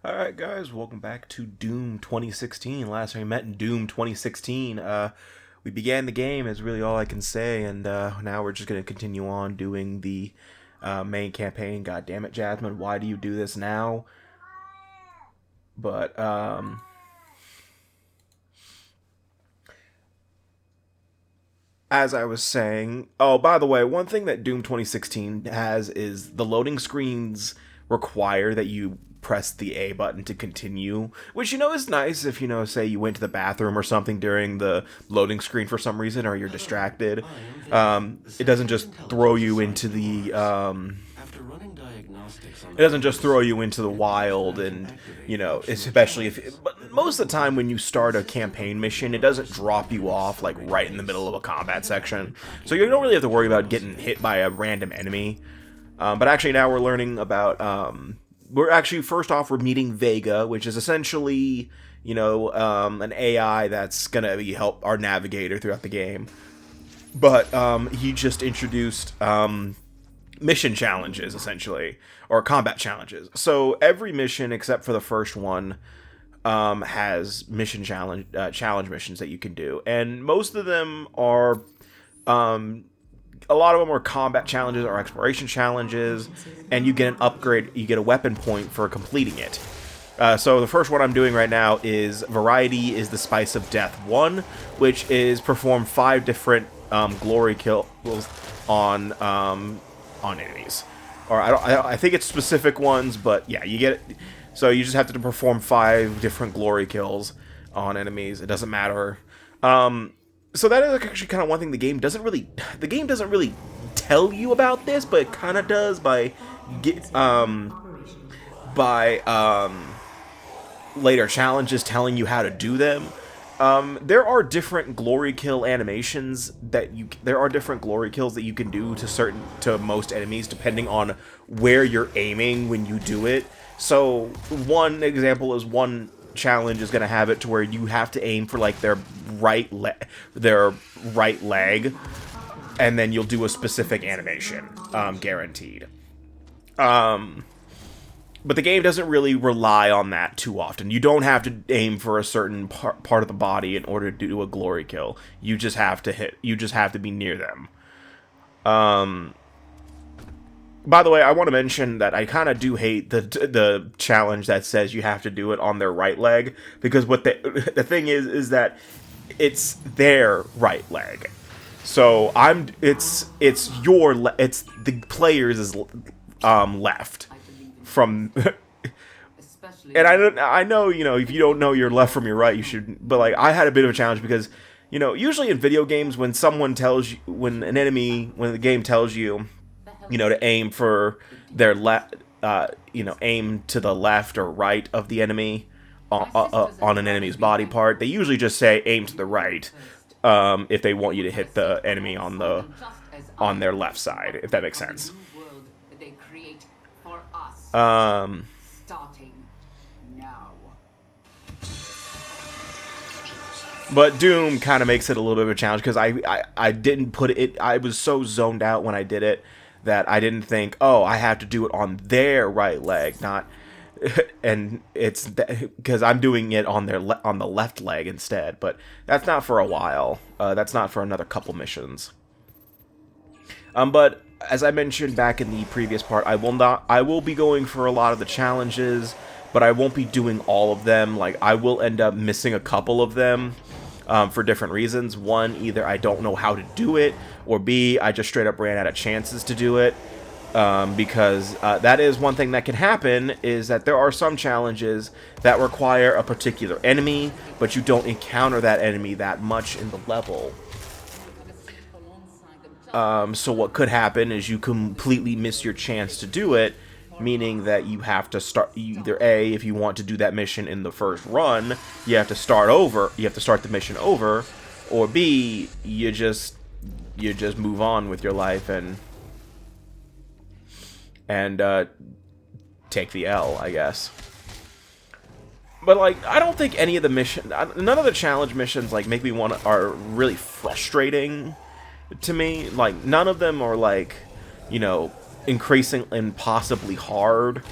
Alright guys, welcome back to Doom 2016. Last time we met in Doom 2016, we began the game is really all I can say, and now we're just going to continue on doing the main campaign. God damn it, Jasmine, why do you do this now? But, as I was saying, oh, by the way, one thing that Doom 2016 has is the loading screens require that you press the A button to continue, which, is nice if, say you went to the bathroom or something during the loading screen for some reason, or you're distracted. It doesn't just throw you into the, it doesn't just throw you into the wild, and, especially if, but most of the time when you start a campaign mission, it doesn't drop you off, like, right in the middle of a combat section. So you don't really have to worry about getting hit by a random enemy. But actually now we're learning about, first off, we're meeting Vega, which is essentially, an AI that's gonna help our navigator throughout the game. But, he just introduced, mission challenges, essentially, or combat challenges. So every mission, except for the first one, has mission challenge missions that you can do. And most of them are, a lot of them are combat challenges or exploration challenges, and you get an upgrade, you get a weapon point for completing it. So the first one I'm doing right now is Variety is the Spice of Death 1, which is perform 5 different glory kills on enemies. Or I think it's specific ones, but yeah, you get it. So you just have to perform 5 different glory kills on enemies. It doesn't matter. So that is actually kind of one thing the game doesn't really tell you about this, but it kind of does by later challenges telling you how to do them. There are different glory kill animations there are different glory kills that you can do to most enemies depending on where you're aiming when you do it. So one example is one challenge is going to have it to where you have to aim for like their right leg, and then you'll do a specific animation, guaranteed. But the game doesn't really rely on that too often. You don't have to aim for a certain part of the body in order to do a glory kill. You just have to be near them. By the way, I want to mention that I kind of do hate the challenge that says you have to do it on their right leg, because what the thing is that it's their right leg. So it's the player's left from and I know, if you don't know your left from your right, you should, but like I had a bit of a challenge because, usually in video games when the game tells you, to aim for their aim to the left or right of the enemy on an enemy's body part, they usually just say aim to the right if they want you to hit the enemy on their left side, if that makes sense. But Doom kind of makes it a little bit of a challenge because I didn't put it. I was so zoned out when I did it that I didn't think, oh, I have to do it on their right leg, not, and it's because I'm doing it on on the left leg instead. But that's not for a while. That's not for another couple missions. But as I mentioned back in the previous part, I will be going for a lot of the challenges, but I won't be doing all of them. Like, I will end up missing a couple of them for different reasons. One, either I don't know how to do it, or B, I just straight up ran out of chances to do it. Because that is one thing that can happen, is that there are some challenges that require a particular enemy, but you don't encounter that enemy that much in the level. So what could happen is you completely miss your chance to do it, meaning that you have to start, either A, if you want to do that mission in the first run, you have to start the mission over, or B, you just move on with your life and take the L, I guess. But like, I don't think any of the none of the challenge missions like make me are really frustrating to me. Like, none of them are like, increasing impossibly hard.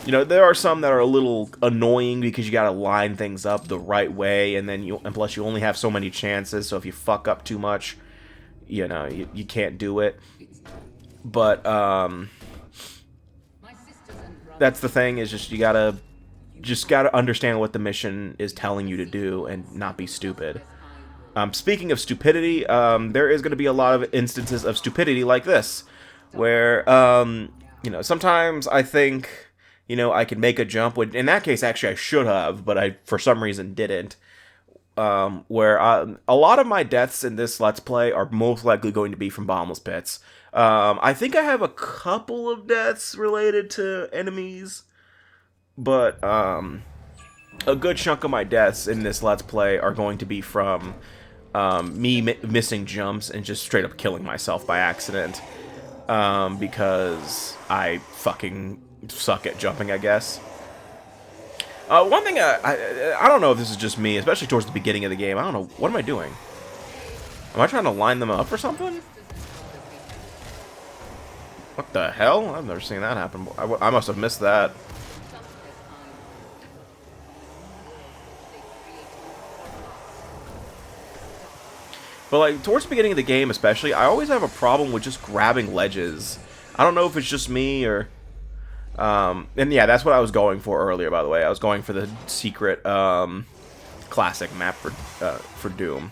You know, there are some that are a little annoying because you gotta line things up the right way, and plus you only have so many chances, so if you fuck up too much, you know, you can't do it. But, that's the thing, is just you gotta understand what the mission is telling you to do and not be stupid. Speaking of stupidity, there is going to be a lot of instances of stupidity like this, where, you know, sometimes I think, you know, I can make a jump. In that case, actually, I should have, but I, for some reason, didn't. Where a lot of my deaths in this Let's Play are most likely going to be from bottomless pits. I think I have a couple of deaths related to enemies, but a good chunk of my deaths in this Let's Play are going to be from me missing jumps and just straight up killing myself by accident, because I fucking suck at jumping, I guess. One thing, I don't know if this is just me, especially towards the beginning of the game. I don't know. What am I doing? Am I trying to line them up or something? What the hell? I've never seen that happen. I must have missed that. But, like, towards the beginning of the game especially, I always have a problem with just grabbing ledges. I don't know if it's just me or... and yeah, that's what I was going for earlier, by the way. I was going for the secret, classic map for Doom.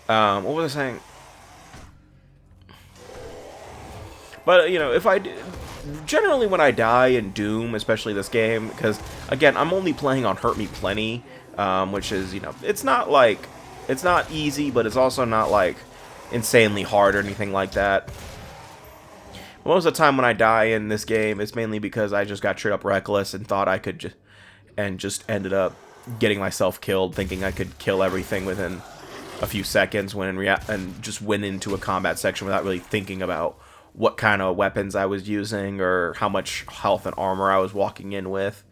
What was I saying? But, you know, if I... Generally, when I die in Doom, especially this game, because, again, I'm only playing on Hurt Me Plenty, which is, you know, it's not, like... It's not easy, but it's also not, like, insanely hard or anything like that. Most of the time when I die in this game, it's mainly because I just got straight up reckless and thought I could just ended up getting myself killed, thinking I could kill everything within a few seconds, when and just went into a combat section without really thinking about what kind of weapons I was using or how much health and armor I was walking in with.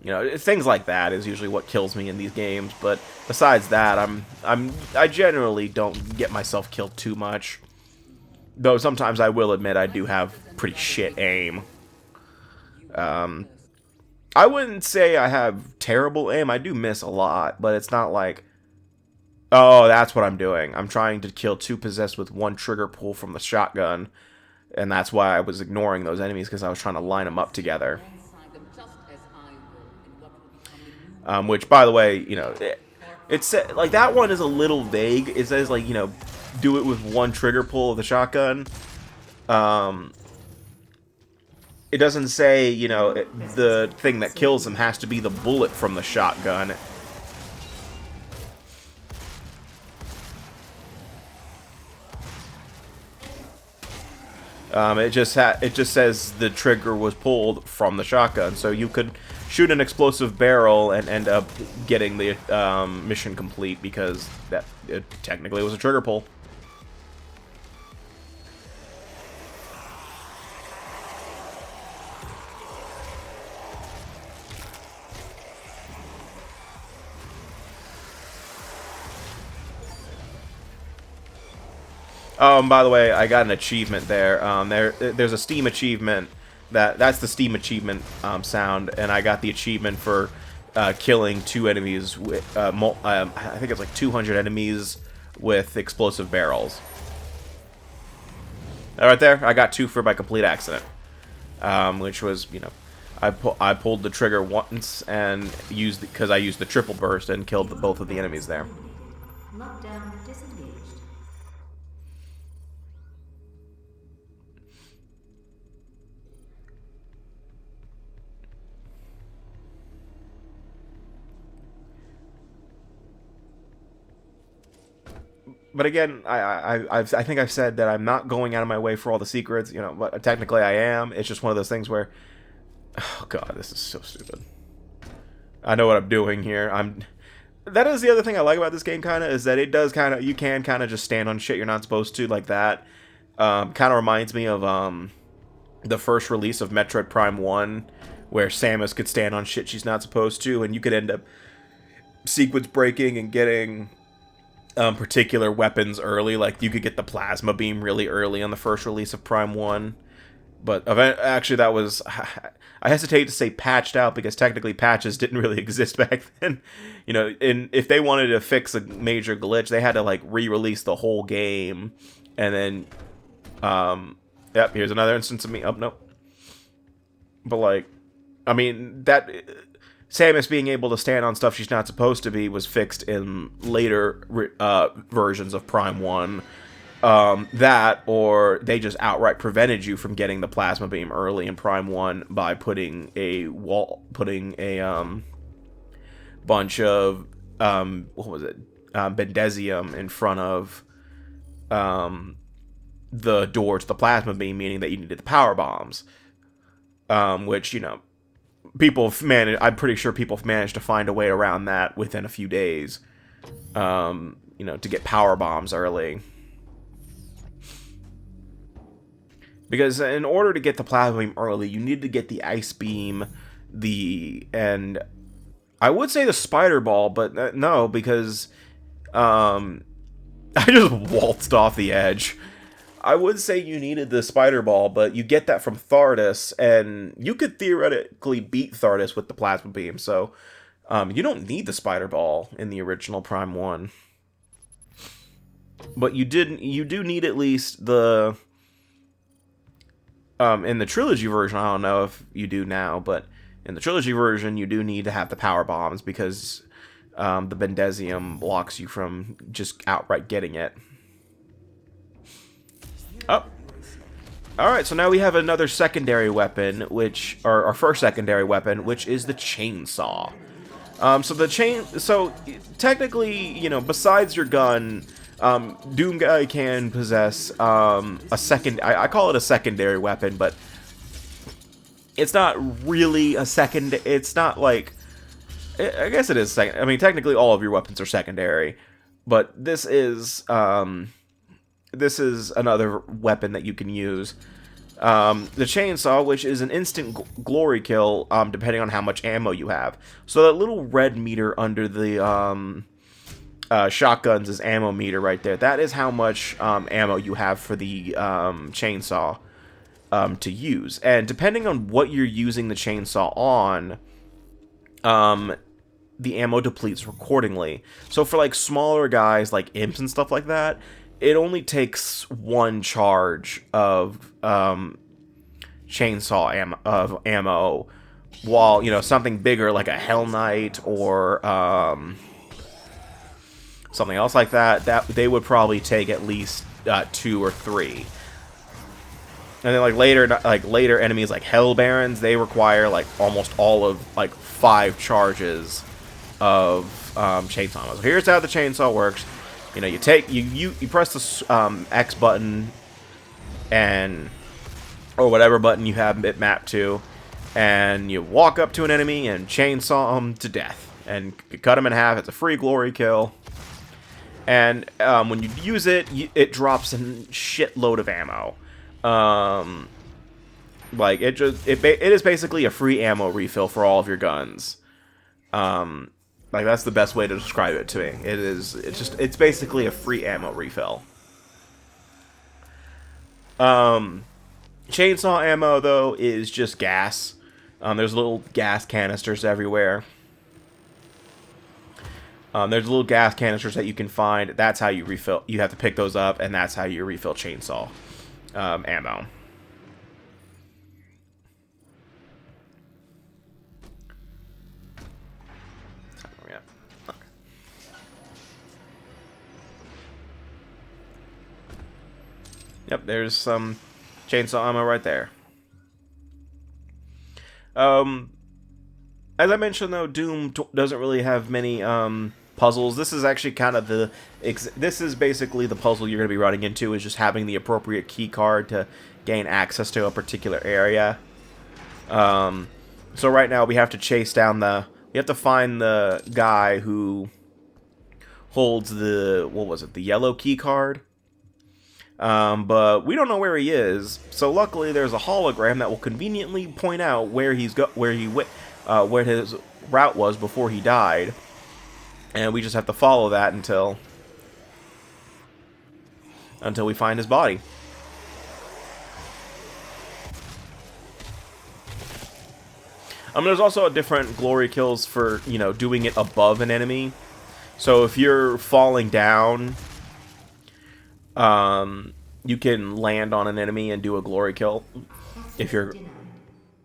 You know, things like that is usually what kills me in these games. But besides that, I generally don't get myself killed too much. Though sometimes I will admit I do have pretty shit aim. I wouldn't say I have terrible aim. I do miss a lot, but it's not like... Oh, that's what I'm doing. I'm trying to kill 2 possessed with 1 trigger pull from the shotgun. And that's why I was ignoring those enemies, because I was trying to line them up together. Which, by the way, you know, it's like, that one is a little vague. It says, like, you know, do it with 1 trigger pull of the shotgun. It doesn't say, you know, the thing that kills him has to be the bullet from the shotgun. It just says the trigger was pulled from the shotgun, so you could shoot an explosive barrel and end up getting the mission complete, because it technically was a trigger pull. By the way, I got an achievement there. There's a Steam achievement that's the Steam achievement sound, and I got the achievement for killing 2 enemies with I think it's like 200 enemies with explosive barrels. Right there, I got 2 for by complete accident, which was, you know, I pulled the trigger once and because I used the triple burst and killed both of the enemies there. Lockdown disengaged. But again, I think I've said that I'm not going out of my way for all the secrets, you know, but technically I am. It's just one of those things where, oh god, this is so stupid. I know what I'm doing here. That is the other thing I like about this game, kind of, is that it does kind of, you can kind of just stand on shit you're not supposed to, like that. Kind of reminds me of the first release of Metroid Prime 1, where Samus could stand on shit she's not supposed to, and you could end up sequence breaking and getting particular weapons early. Like, you could get the plasma beam really early on the first release of Prime 1. But actually, that was... I hesitate to say patched out because technically patches didn't really exist back then. You know, if they wanted to fix a major glitch, they had to, like, re-release the whole game. And then... Yep, here's another instance of me... Oh, no. But, like... I mean, that... Samus being able to stand on stuff she's not supposed to be was fixed in later versions of Prime 1. That, or they just outright prevented you from getting the plasma beam early in Prime 1 by putting a bunch of, what was it, Bendezium in front of, the door to the plasma beam, meaning that you needed the power bombs. Which, you know, I'm pretty sure people have managed to find a way around that within a few days, you know, to get power bombs early. Because in order to get the plasma beam early, you need to get the ice beam, and I would say the spider ball, but no, because I just waltzed off the edge. I would say you needed the spider ball, but you get that from Thardus, and you could theoretically beat Thardus with the plasma beam, so you don't need the spider ball in the original Prime 1. But you do need at least the... in the trilogy version, I don't know if you do now, but in the trilogy version, you do need to have the power bombs because the Bendezium blocks you from just outright getting it. Oh. Alright, so now we have another secondary weapon, or our first secondary weapon, which is the chainsaw. So technically, you know, besides your gun, Doomguy can possess a second... I call it a secondary weapon, but it's not really a second... It's not like... I guess it is second... I mean, technically all of your weapons are secondary, but this is another weapon that you can use. The chainsaw, which is an instant glory kill, depending on how much ammo you have. So that little red meter under the shotguns is ammo meter right there. That is how much ammo you have for the chainsaw to use. And depending on what you're using the chainsaw on, the ammo depletes accordingly. So for like smaller guys like imps and stuff like that, it only takes one charge of chainsaw ammo, while, you know, something bigger like a Hell Knight or something else like that they would probably take at least 2 or 3. And then later enemies like Hell Barons, they require like almost all of like 5 charges of chainsaw ammo. So here's how the chainsaw works. You know, you press the X button or whatever button you have it mapped to, and you walk up to an enemy and chainsaw them to death and cut them in half. It's a free glory kill, and when you use it, it drops a shitload of ammo. Like it is basically a free ammo refill for all of your guns. Like, that's the best way to describe it to me. It's basically a free ammo refill. Chainsaw ammo, though, is just gas. There's little gas canisters everywhere. There's little gas canisters that you can find. That's how you refill. You have to pick those up, and that's how you refill chainsaw ammo. Yep, there's some chainsaw ammo right there. As I mentioned, though, Doom doesn't really have many puzzles. This is actually kind of this is basically the puzzle you're going to be running into, is just having the appropriate key card to gain access to a particular area. So right now we have to chase down we have to find the guy who holds the yellow key card. But we don't know where he is, so luckily there's a hologram that will conveniently point out where his route was before he died, and we just have to follow that until we find his body. There's also different glory kills for, you know, doing it above an enemy. So if you're falling down, you can land on an enemy and do a glory kill. If you're,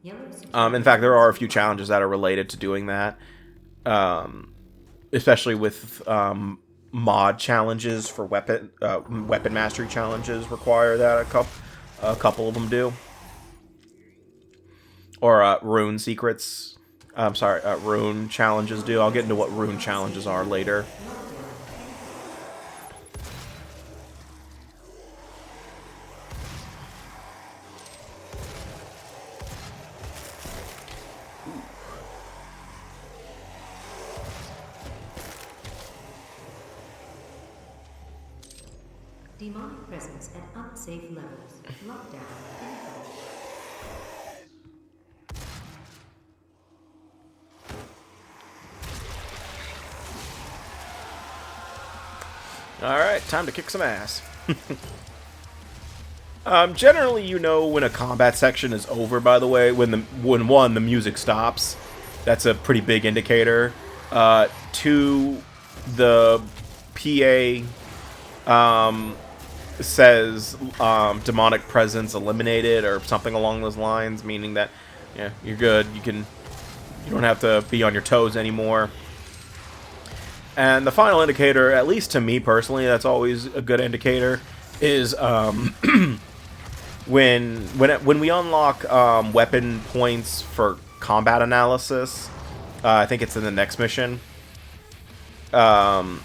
in fact, there are a few challenges that are related to doing that, especially with mod challenges for weapon mastery challenges require that a couple of them do, or rune secrets. I'm sorry, rune challenges do. I'll get into what rune challenges are later. Demonic presence at unsafe levels. Lockdown. Alright, time to kick some ass. Generally, you know when a combat section is over, by the way, when the music stops. That's a pretty big indicator. Two, the PA says demonic presence eliminated or something along those lines, meaning that yeah, you're good. You don't have to be on your toes anymore. And the final indicator, at least to me personally, that's always a good indicator, is when we unlock weapon points for combat analysis. I think it's in the next mission. When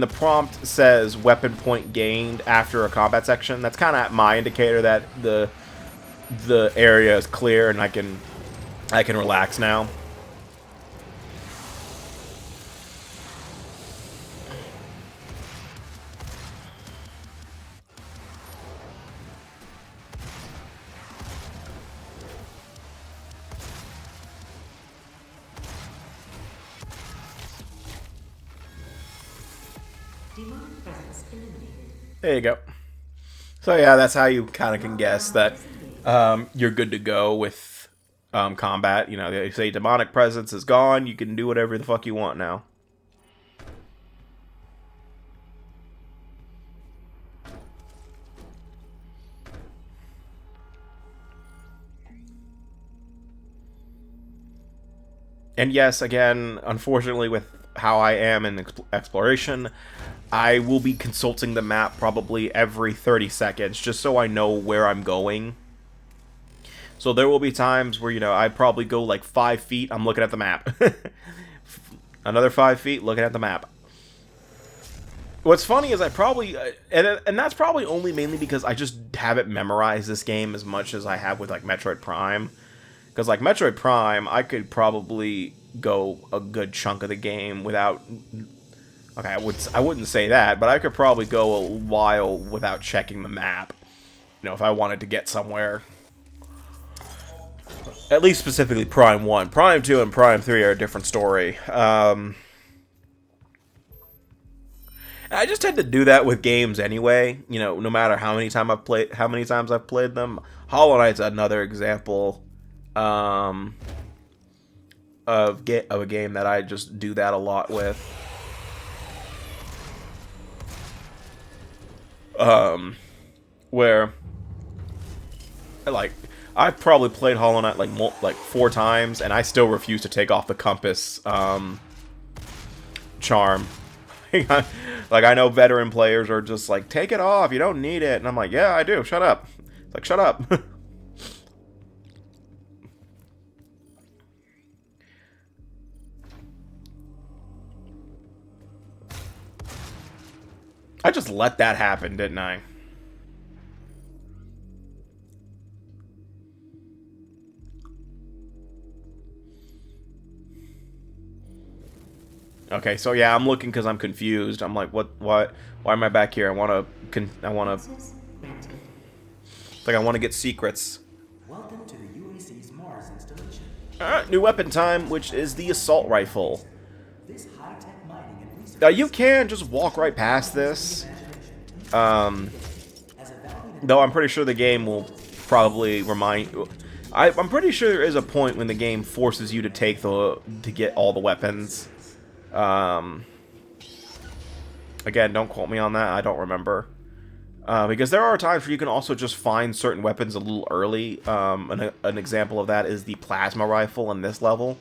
the prompt says weapon point gained after a combat section, that's kind of my indicator that the area is clear and I can relax now. Demonic presence eliminated. There you go. So yeah, that's how you kind of can guess that you're good to go with combat. You know, they say demonic presence is gone. You can do whatever the fuck you want now. And yes, again, unfortunately, with how I am in exploration, I will be consulting the map probably every 30 seconds, just so I know where I'm going. So there will be times where, you know, I probably go like 5 feet, I'm looking at the map. Another 5 feet, looking at the map. What's funny is I probably, and that's probably only mainly because I just haven't memorized this game as much as I have with like Metroid Prime. Because like Metroid Prime, I could probably go a good chunk of the game without... Okay, I wouldn't say that, but I could probably go a while without checking the map. You know, if I wanted to get somewhere. At least specifically Prime 1. Prime 2 and Prime 3 are a different story. I just tend to do that with games anyway. You know, no matter how many times I've played them. Hollow Knight's another example of a game that I just do that a lot with. Where like I've probably played Hollow Knight like 4 times, and I still refuse to take off the compass charm. Like, I know veteran players are just like, take it off, you don't need it, and I'm like, yeah, I do. Shut up. It's like, shut up. I just let that happen, didn't I? Okay, so yeah, I'm looking because I'm confused. I'm like, why am I back here? I want to get secrets. Welcome to the UAC's Mars installation. Alright, new weapon time, which is the assault rifle. This high-tech mining and research You can just walk right past this. Though I'm pretty sure the game will probably remind... I'm pretty sure there is a point when the game forces you to to get all the weapons. Again, don't quote me on that. I don't remember. Because there are times where you can also just find certain weapons a little early. An example of that is the plasma rifle in this level.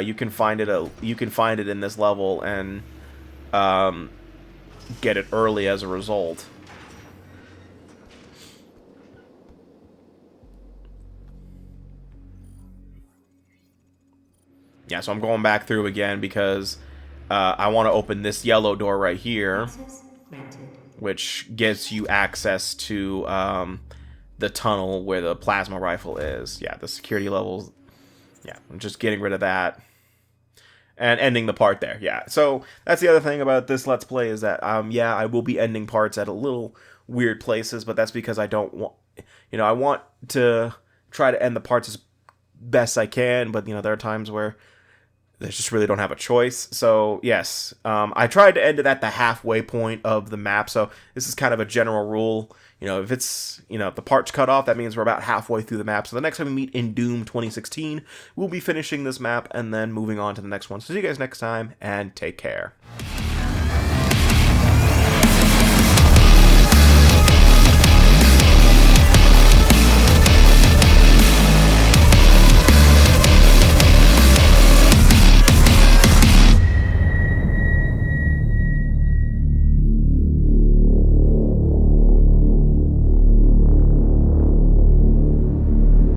You can find it in this level and get it early as a result. Yeah, so I'm going back through again because I want to open this yellow door right here, Access granted. which gives you access to the tunnel where the plasma rifle is. Yeah, the security levels. Yeah, I'm just getting rid of that. And ending the part there, yeah. So that's the other thing about this Let's Play is that, yeah, I will be ending parts at a little weird places, but that's because I don't want, I want to try to end the parts as best I can, but, there are times where they just really don't have a choice. So, yes, I tried to end it at the halfway point of the map, so this is kind of a general rule. If it's, if the part's cut off, that means we're about halfway through the map. So the next time we meet in Doom 2016, we'll be finishing this map and then moving on to the next one. So see you guys next time, and take care.